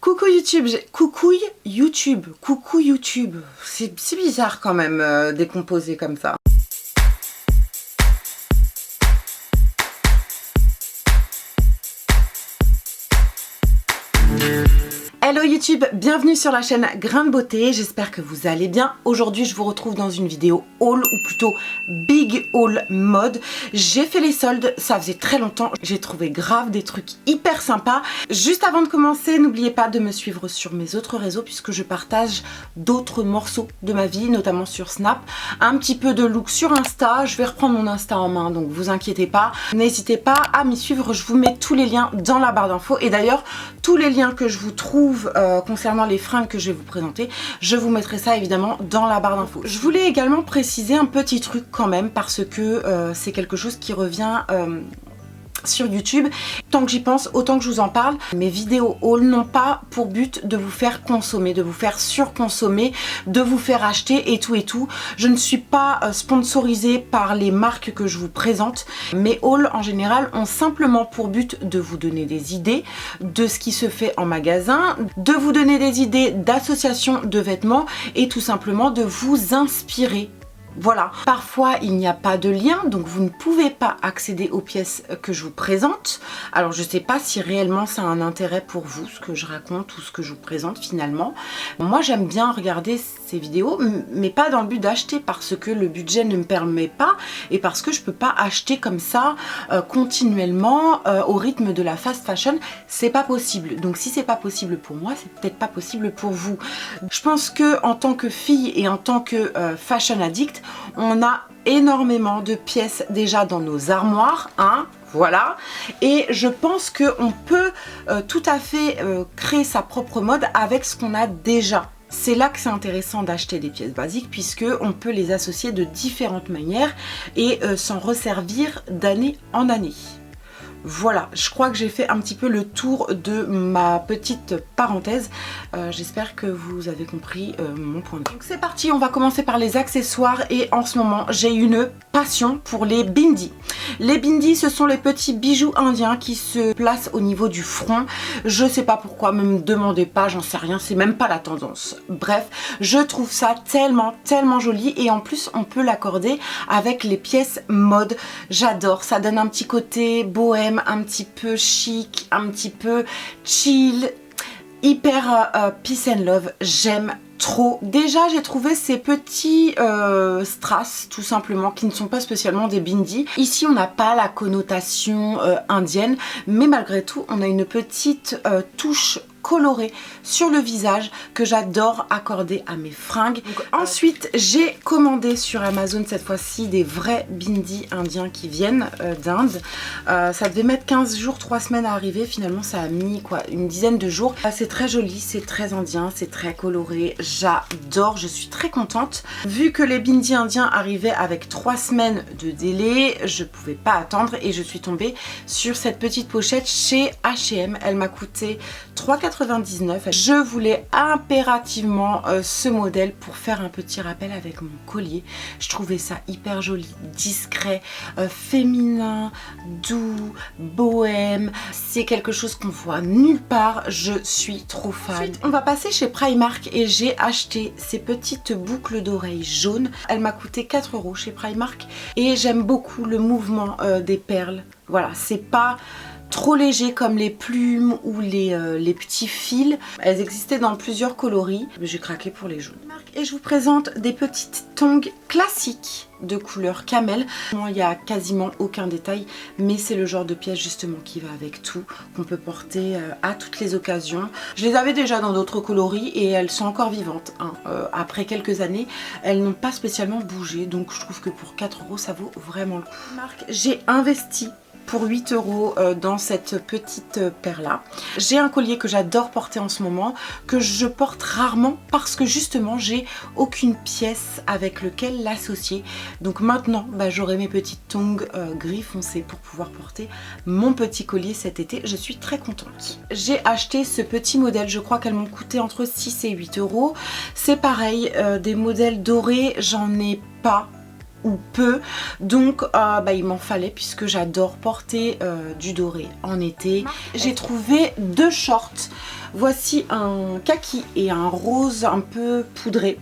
Coucou YouTube, coucou YouTube, c'est bizarre quand même décomposé comme ça. Hello YouTube, bienvenue sur la chaîne Grain de Beauté, j'espère que vous allez bien. Aujourd'hui je vous retrouve dans une vidéo haul ou plutôt big haul mode. J'ai fait les soldes, ça faisait très longtemps, j'ai trouvé grave des trucs hyper sympas. Juste avant de commencer, n'oubliez pas de me suivre sur mes autres réseaux puisque je partage d'autres morceaux de ma vie, notamment sur Snap. Un petit peu de look sur Insta, je vais reprendre mon Insta en main donc vous inquiétez pas. N'hésitez pas à m'y suivre, je vous mets tous les liens dans la barre d'infos et d'ailleurs tous les liens que je vous trouve concernant les fringues que je vais vous présenter, je vous mettrai ça évidemment dans la barre d'infos. Je voulais également préciser un petit truc quand même parce que c'est quelque chose qui revient sur YouTube. Tant que j'y pense, autant que je vous en parle, mes vidéos haul n'ont pas pour but de vous faire consommer, de vous faire surconsommer, de vous faire acheter et tout. Je ne suis pas sponsorisée par les marques que je vous présente. Mes hauls en général ont simplement pour but de vous donner des idées de ce qui se fait en magasin, de vous donner des idées d'associations de vêtements et tout simplement de vous inspirer. Voilà, parfois il n'y a pas de lien, donc vous ne pouvez pas accéder aux pièces que je vous présente. Alors je ne sais pas si réellement ça a un intérêt pour vous, ce que je raconte ou ce que je vous présente finalement. Moi j'aime bien regarder ces vidéos, mais pas dans le but d'acheter parce que le budget ne me permet pas et parce que je ne peux pas acheter comme ça continuellement au rythme de la fast fashion. C'est pas possible. Donc si c'est pas possible pour moi, c'est peut-être pas possible pour vous. Je pense que en tant que fille et en tant que fashion addict, on a énormément de pièces déjà dans nos armoires, hein, voilà, et je pense qu'on peut tout à fait créer sa propre mode avec ce qu'on a déjà. C'est là que c'est intéressant d'acheter des pièces basiques puisque on peut les associer de différentes manières et s'en resservir d'année en année. Voilà, je crois que j'ai fait un petit peu le tour de ma petite parenthèse. J'espère que vous avez compris mon point de vue. Donc c'est parti, on va commencer par les accessoires et en ce moment j'ai une passion pour les bindis. Les bindis, ce sont les petits bijoux indiens qui se placent au niveau du front. Je sais pas pourquoi, ne me demandez pas, j'en sais rien, c'est même pas la tendance. Bref, je trouve ça tellement joli et en plus on peut l'accorder avec les pièces mode. J'adore, ça donne un petit côté bohème, un petit peu chic, un petit peu chill, hyper peace and love, j'aime trop. Déjà j'ai trouvé ces petits strass tout simplement qui ne sont pas spécialement des bindis. Ici on n'a pas la connotation indienne mais malgré tout on a une petite touche colorée sur le visage que j'adore accorder à mes fringues. Donc, ensuite j'ai commandé sur Amazon cette fois-ci des vrais bindis indiens qui viennent d'Inde. Ça devait mettre 15 jours, 3 semaines à arriver, finalement ça a mis quoi, une dizaine de jours. C'est très joli, c'est très indien, c'est très coloré, j'adore, je suis très contente. Vu que les bindis indiens arrivaient avec 3 semaines de délai, je pouvais pas attendre et je suis tombée sur cette petite pochette chez H&M. Elle m'a coûté 3,99 €. Je voulais impérativement ce modèle pour faire un petit rappel avec mon collier. Je trouvais ça hyper joli, discret, féminin, doux, bohème. C'est quelque chose qu'on voit nulle part. Je suis trop fan. Ensuite, on va passer chez Primark et j'ai acheté ces petites boucles d'oreilles jaunes. Elle m'a coûté 4 € chez Primark et j'aime beaucoup le mouvement des perles. Voilà, c'est pas trop léger comme les plumes ou les petits fils. Elles existaient dans plusieurs coloris. J'ai craqué pour les jaunes. Et je vous présente des petites tongs classiques de couleur camel. Il n'y a quasiment aucun détail, mais c'est le genre de pièce justement qui va avec tout, qu'on peut porter à toutes les occasions. Je les avais déjà dans d'autres coloris et elles sont encore vivantes. Hein. Après quelques années, elles n'ont pas spécialement bougé, donc je trouve que pour 4 € ça vaut vraiment le coup. J'ai investi pour 8 € dans cette petite paire là. J'ai un collier que j'adore porter en ce moment, que je porte rarement parce que justement j'ai aucune pièce avec lequel l'associer. Donc maintenant j'aurai mes petites tongs gris foncé pour pouvoir porter mon petit collier cet été. Je suis très contente. J'ai acheté ce petit modèle, je crois qu'elles m'ont coûté entre 6 et 8 €. C'est pareil, des modèles dorés, j'en ai pas ou peu, donc il m'en fallait puisque j'adore porter du doré en été. J'ai trouvé deux shorts. Voici un kaki et un rose un peu poudré.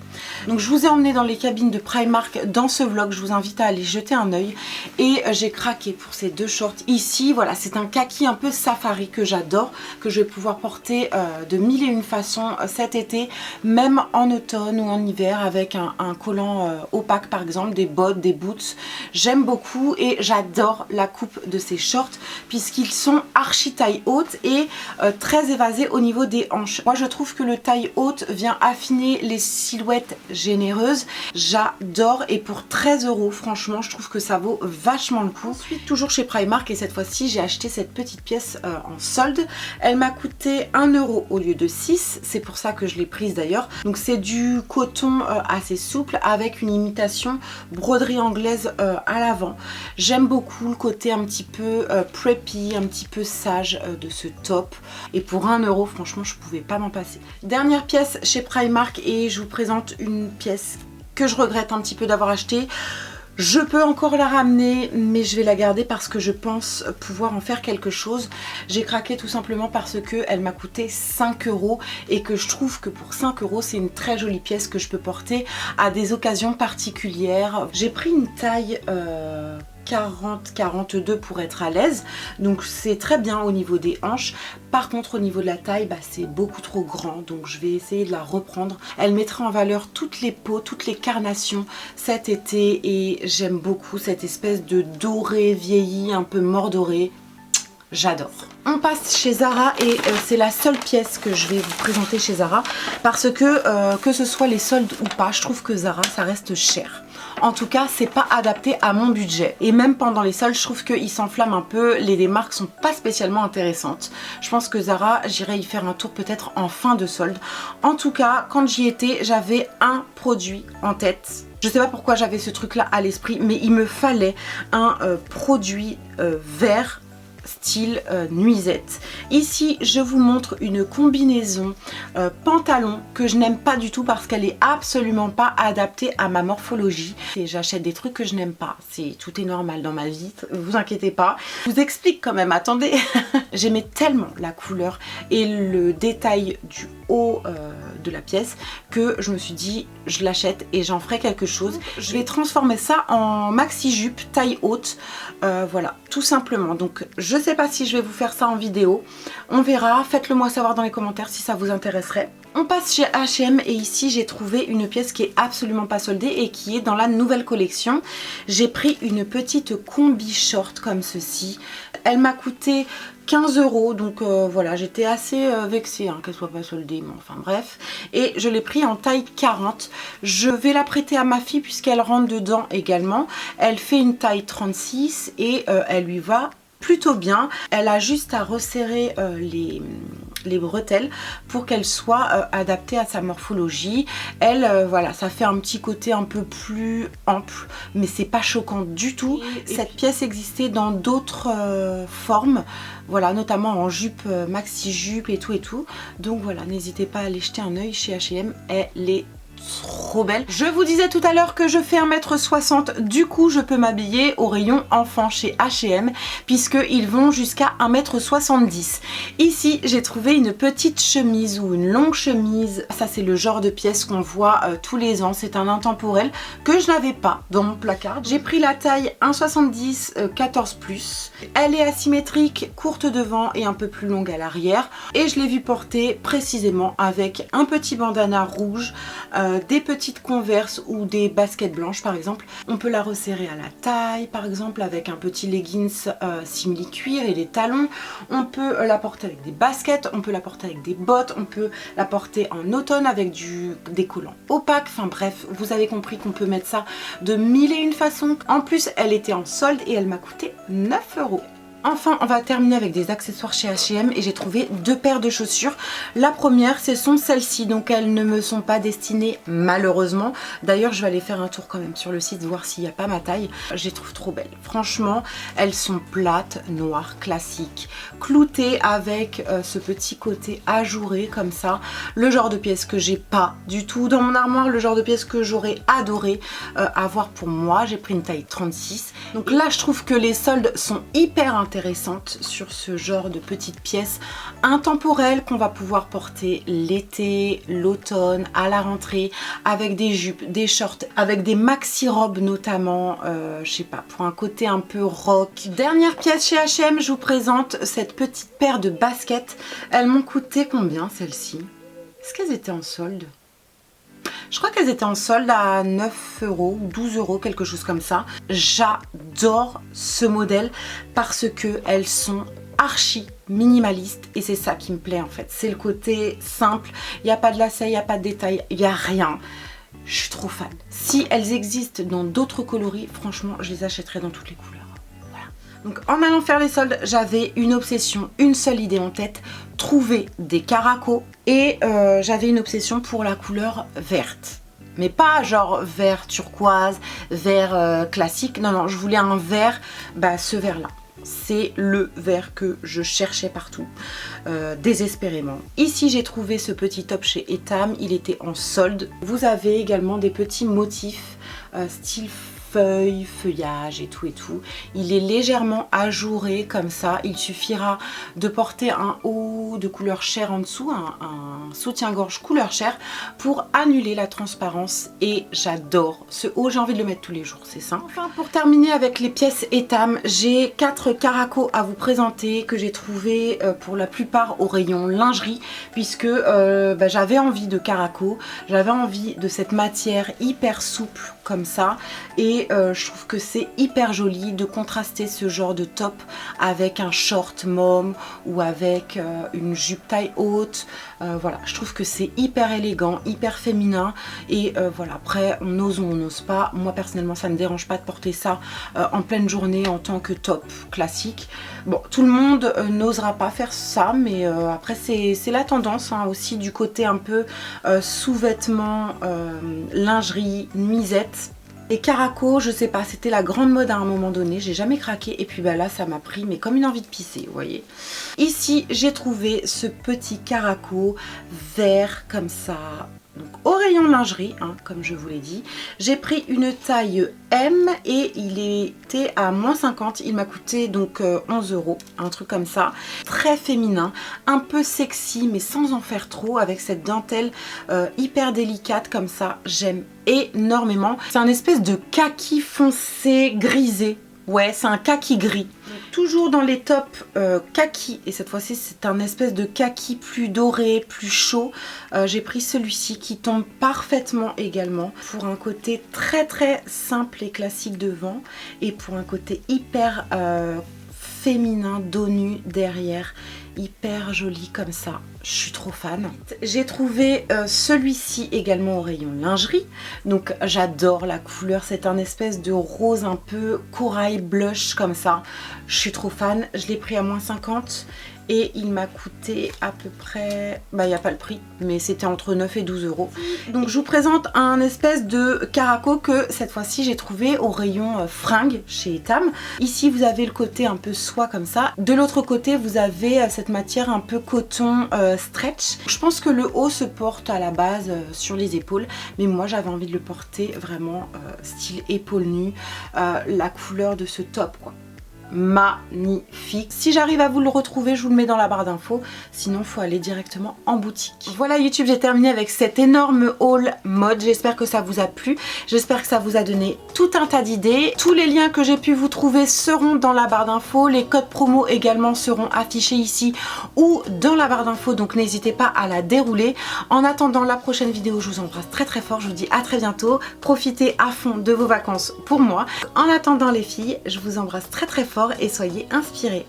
Donc je vous ai emmené dans les cabines de Primark dans ce vlog, je vous invite à aller jeter un œil. Et j'ai craqué pour ces deux shorts ici. Voilà, c'est un kaki un peu safari que j'adore, que je vais pouvoir porter de mille et une façons cet été, même en automne ou en hiver, avec un collant opaque par exemple, des bottes, des boots. J'aime beaucoup et j'adore la coupe de ces shorts puisqu'ils sont archi taille haute et très évasés au niveau des hanches. Moi je trouve que le taille haute vient affiner les silhouettes généreuses. J'adore et pour 13 €, franchement je trouve que ça vaut vachement le coup. Ensuite toujours chez Primark et cette fois-ci j'ai acheté cette petite pièce en solde. Elle m'a coûté 1 € au lieu de 6. C'est pour ça que je l'ai prise d'ailleurs. Donc c'est du coton assez souple avec une imitation broderie anglaise à l'avant. J'aime beaucoup le côté un petit peu preppy, un petit peu sage de ce top. Et pour 1 €, franchement je pouvais pas m'en passer. Dernière pièce chez Primark et je vous présente une pièce que je regrette un petit peu d'avoir achetée. Je peux encore la ramener mais je vais la garder parce que je pense pouvoir en faire quelque chose. J'ai craqué tout simplement parce que elle m'a coûté 5 € et que je trouve que pour 5 € c'est une très jolie pièce que je peux porter à des occasions particulières. J'ai pris une taille 40-42 pour être à l'aise, donc c'est très bien au niveau des hanches. Par contre au niveau de la taille c'est beaucoup trop grand, donc je vais essayer de la reprendre. Elle mettra en valeur toutes les peaux, toutes les carnations cet été et j'aime beaucoup cette espèce de doré vieilli, un peu mordoré. J'adore. On passe chez Zara et c'est la seule pièce que je vais vous présenter chez Zara parce que ce soit les soldes ou pas, je trouve que Zara ça reste cher. En tout cas c'est pas adapté à mon budget et même pendant les soldes je trouve qu'ils s'enflamment un peu, les marques sont pas spécialement intéressantes. Je pense que Zara j'irai y faire un tour peut-être en fin de solde. En tout cas quand j'y étais j'avais un produit en tête. Je sais pas pourquoi j'avais ce truc là à l'esprit mais il me fallait un produit vert style nuisette. Ici je vous montre une combinaison pantalon que je n'aime pas du tout parce qu'elle est absolument pas adaptée à ma morphologie et j'achète des trucs que je n'aime pas, tout est normal dans ma vie, vous inquiétez pas. Je vous explique quand même, attendez. J'aimais tellement la couleur et le détail du haut de la pièce que je me suis dit je l'achète et j'en ferai quelque chose. Je vais transformer ça en maxi jupe taille haute, voilà tout simplement. Donc je sais pas si je vais vous faire ça en vidéo, on verra, faites-le moi savoir dans les commentaires si ça vous intéresserait. On passe chez H&M et ici j'ai trouvé une pièce qui est absolument pas soldée et qui est dans la nouvelle collection. J'ai pris une petite combi short comme ceci, elle m'a coûté 15 €, donc voilà, j'étais assez vexée qu'elle soit pas soldée, mais enfin bref. Et je l'ai pris en taille 40. Je vais la prêter à ma fille puisqu'elle rentre dedans également. Elle fait une taille 36 et elle lui va plutôt bien. Elle a juste à resserrer les bretelles pour qu'elle soit adaptée à sa morphologie. Elle, voilà, ça fait un petit côté un peu plus ample, mais c'est pas choquant du tout. Cette pièce existait dans d'autres formes, voilà, notamment en jupe, maxi jupe et tout. Donc voilà, n'hésitez pas à aller jeter un œil chez H&M, elle est trop belle. Je vous disais tout à l'heure que je fais 1,60 m, du coup je peux m'habiller au rayon enfant chez H&M puisqu'ils vont jusqu'à 1,70 m. Ici j'ai trouvé une petite chemise ou une longue chemise. Ça c'est le genre de pièce qu'on voit tous les ans, c'est un intemporel que je n'avais pas dans mon placard. J'ai pris la taille 1,70 14+. Elle est asymétrique, courte devant et un peu plus longue à l'arrière et je l'ai vue porter précisément avec un petit bandana rouge, des petites converses ou des baskets blanches par exemple. On peut la resserrer à la taille par exemple avec un petit leggings simili cuir et des talons. On peut la porter avec des baskets, on peut la porter avec des bottes, on peut la porter en automne avec des collants opaques. Enfin bref, vous avez compris qu'on peut mettre ça de mille et une façons. En plus elle était en solde et elle m'a coûté 9 €. Enfin, on va terminer avec des accessoires chez H&M et j'ai trouvé 2 paires de chaussures. La première, ce sont celles-ci, donc elles ne me sont pas destinées malheureusement. D'ailleurs, je vais aller faire un tour quand même sur le site, voir s'il n'y a pas ma taille. Je les trouve trop belles. Franchement, elles sont plates, noires, classiques, cloutées avec ce petit côté ajouré comme ça. Le genre de pièce que j'ai pas du tout dans mon armoire, le genre de pièce que j'aurais adoré avoir pour moi. J'ai pris une taille 36. Donc là, je trouve que les soldes sont hyper intéressantes sur ce genre de petites pièces intemporelles qu'on va pouvoir porter l'été, l'automne, à la rentrée, avec des jupes, des shorts, avec des maxi robes notamment, je sais pas, pour un côté un peu rock. Dernière pièce chez H&M, je vous présente cette petite paire de baskets. Elles m'ont coûté combien celles-ci? Est-ce qu'elles étaient en solde? Je crois qu'elles étaient en solde à 9 € ou 12 €, quelque chose comme ça. J'adore ce modèle parce que elles sont archi minimalistes et c'est ça qui me plaît en fait. C'est le côté simple, il n'y a pas de lacets, il n'y a pas de détails, il n'y a rien. Je suis trop fan. Si elles existent dans d'autres coloris, franchement, je les achèterai dans toutes les couleurs. Donc en allant faire les soldes, j'avais une obsession, une seule idée en tête, trouver des caracos et j'avais une obsession pour la couleur verte. Mais pas genre vert turquoise, vert classique, non, je voulais un vert, ce vert là. C'est le vert que je cherchais partout, désespérément. Ici j'ai trouvé ce petit top chez Etam, il était en solde. Vous avez également des petits motifs style feuilles, feuillage et tout. Il est légèrement ajouré comme ça. Il suffira de porter un haut de couleur chair en dessous, un soutien-gorge couleur chair pour annuler la transparence et j'adore ce haut. J'ai envie de le mettre tous les jours, c'est simple. Enfin, pour terminer avec les pièces Etam, j'ai 4 caracos à vous présenter que j'ai trouvé pour la plupart au rayon lingerie puisque j'avais envie de caracos, j'avais envie de cette matière hyper souple comme ça et je trouve que c'est hyper joli de contraster ce genre de top avec un short mom ou avec une jupe taille haute. Voilà, je trouve que c'est hyper élégant, hyper féminin et voilà, après on ose ou on n'ose pas. Moi personnellement ça ne me dérange pas de porter ça en pleine journée en tant que top classique. Bon, tout le monde n'osera pas faire ça, mais après c'est la tendance hein, aussi du côté un peu sous-vêtements, lingerie, nuisette. Les caracos, je sais pas, c'était la grande mode à un moment donné, j'ai jamais craqué et puis là ça m'a pris mais comme une envie de pisser, vous voyez. Ici j'ai trouvé ce petit caraco vert comme ça, donc au rayon lingerie, hein, comme je vous l'ai dit. J'ai pris une taille M et il était à -50, il m'a coûté donc 11 €, un truc comme ça. Très féminin, un peu sexy mais sans en faire trop, avec cette dentelle hyper délicate comme ça, j'aime énormément. C'est un espèce de kaki foncé grisé. Ouais, c'est un kaki gris. Donc, toujours dans les tops kaki, et cette fois-ci c'est un espèce de kaki plus doré, plus chaud. J'ai pris celui-ci qui tombe parfaitement également pour un côté très très simple et classique devant et pour un côté hyper féminin, dos nu derrière, hyper joli comme ça. Je suis trop fan. J'ai trouvé celui-ci également au rayon lingerie. Donc j'adore la couleur. C'est un espèce de rose un peu corail blush comme ça. Je suis trop fan. Je l'ai pris à -50 et il m'a coûté à peu près... il n'y a pas le prix, mais c'était entre 9 et 12 €. Donc je vous présente un espèce de caraco que cette fois-ci j'ai trouvé au rayon fringues chez Etam. Ici vous avez le côté un peu soie comme ça. De l'autre côté vous avez cette matière un peu coton stretch. Je pense que le haut se porte à la base sur les épaules, mais moi j'avais envie de le porter vraiment style épaule nue. La couleur de ce top quoi. Magnifique. Si j'arrive à vous le retrouver, je vous le mets dans la barre d'infos, sinon il faut aller directement en boutique. Voilà YouTube, j'ai terminé avec cet énorme haul mode. J'espère que ça vous a plu, j'espère que ça vous a donné tout un tas d'idées. Tous les liens que j'ai pu vous trouver seront dans la barre d'infos, les codes promo également seront affichés ici ou dans la barre d'infos, donc n'hésitez pas à la dérouler. En attendant la prochaine vidéo, je vous embrasse très très fort, je vous dis à très bientôt, profitez à fond de vos vacances pour moi. En attendant les filles, je vous embrasse très très fort et soyez inspirés.